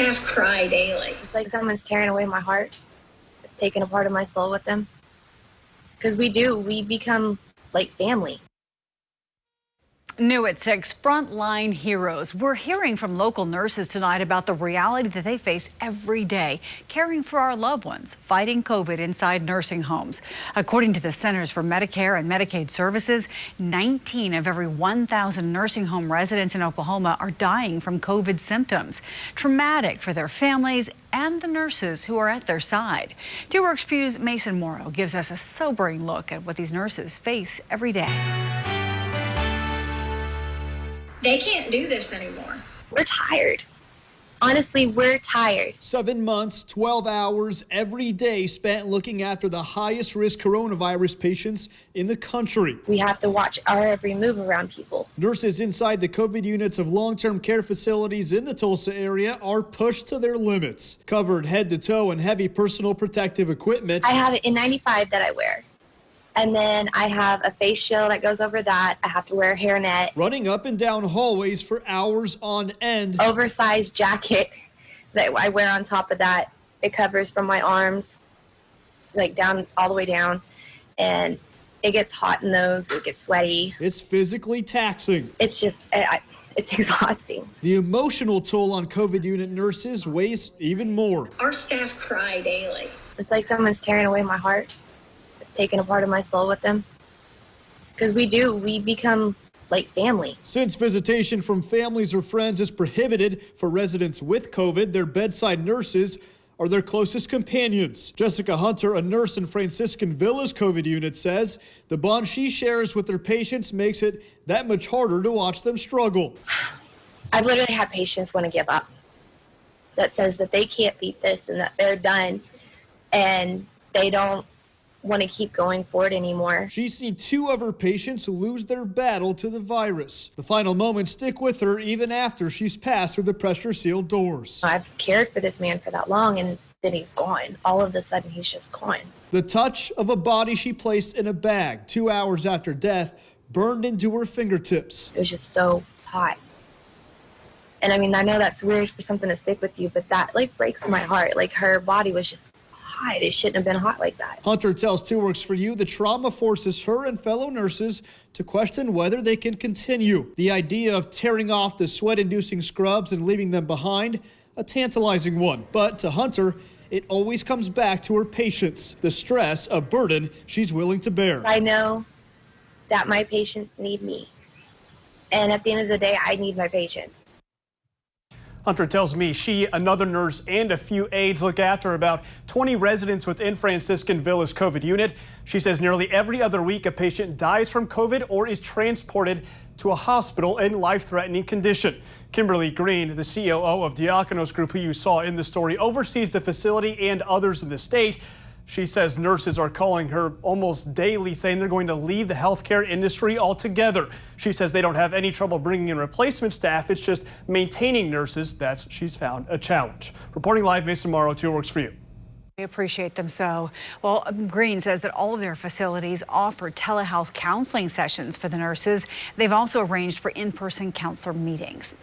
staff cry daily. It's like someone's tearing away my heart. It's taking a part of my soul with them. Because we become like family. New at 6, frontline heroes. We're hearing from local nurses tonight about the reality that they face every day, caring for our loved ones, fighting COVID inside nursing homes. According to the Centers for Medicare and Medicaid Services, 19 of every 1,000 nursing home residents in Oklahoma are dying from COVID symptoms. Traumatic for their families and the nurses who are at their side. 2 Works View's Mason Morrow gives us a sobering look at what these nurses face every day. They can't do this anymore. We're tired. Honestly, we're tired. 7 months, 12 hours every day spent looking after the highest risk coronavirus patients in the country. We have to watch our every move around people. Nurses inside the COVID units of long-term care facilities in the Tulsa area are pushed to their limits. Covered head to toe in heavy personal protective equipment. I have an N95 that I wear. And then I have a face shield that goes over that. I have to wear a hairnet. Running up and down hallways for hours on end. Oversized jacket that I wear on top of that. It covers from my arms, like down, all the way down. And it gets hot in those, it gets sweaty. It's physically taxing. It's just, it's exhausting. The emotional toll on COVID unit nurses weighs even more. Our staff cry daily. It's like someone's tearing away my heart. Taking a part of my soul with them. Because we become like family. Since visitation from families or friends is prohibited for residents with COVID, their bedside nurses are their closest companions. Jessica Hunter, a nurse in Franciscan Villa's COVID unit, says the bond she shares with their patients makes it that much harder to watch them struggle. I've literally had patients want to give up. That says that they can't beat this and that they're done and they don't want to keep going forward anymore. She's seen 2 of her patients lose their battle to the virus. The final moments stick with her even after she's passed through the pressure-sealed doors. I've cared for this man for that long, and then he's gone. All of a sudden, he's just gone. The touch of a body she placed in a bag 2 hours after death burned into her fingertips. It was just so hot. And I mean, I know that's weird for something to stick with you, but that like breaks my heart. Like her body was just hot. It shouldn't have been hot like that. Hunter tells 2 Works for You the trauma forces her and fellow nurses to question whether they can continue. The idea of tearing off the sweat-inducing scrubs and leaving them behind, a tantalizing one. But to Hunter, it always comes back to her patients, the stress, a burden she's willing to bear. I know that my patients need me. And at the end of the day, I need my patients. Hunter tells me she, another nurse, and a few aides look after about 20 residents within Franciscan Villa's COVID unit. She says nearly every other week a patient dies from COVID or is transported to a hospital in life-threatening condition. Kimberly Green, the COO of Diakonos Group, who you saw in the story, oversees the facility and others in the state. She says nurses are calling her almost daily, saying they're going to leave the healthcare industry altogether. She says they don't have any trouble bringing in replacement staff. It's just maintaining nurses that's, she's found, a challenge. Reporting live, Mason Morrow, 2 Works for You. We appreciate them so. Well, Green says that all of their facilities offer telehealth counseling sessions for the nurses. They've also arranged for in-person counselor meetings.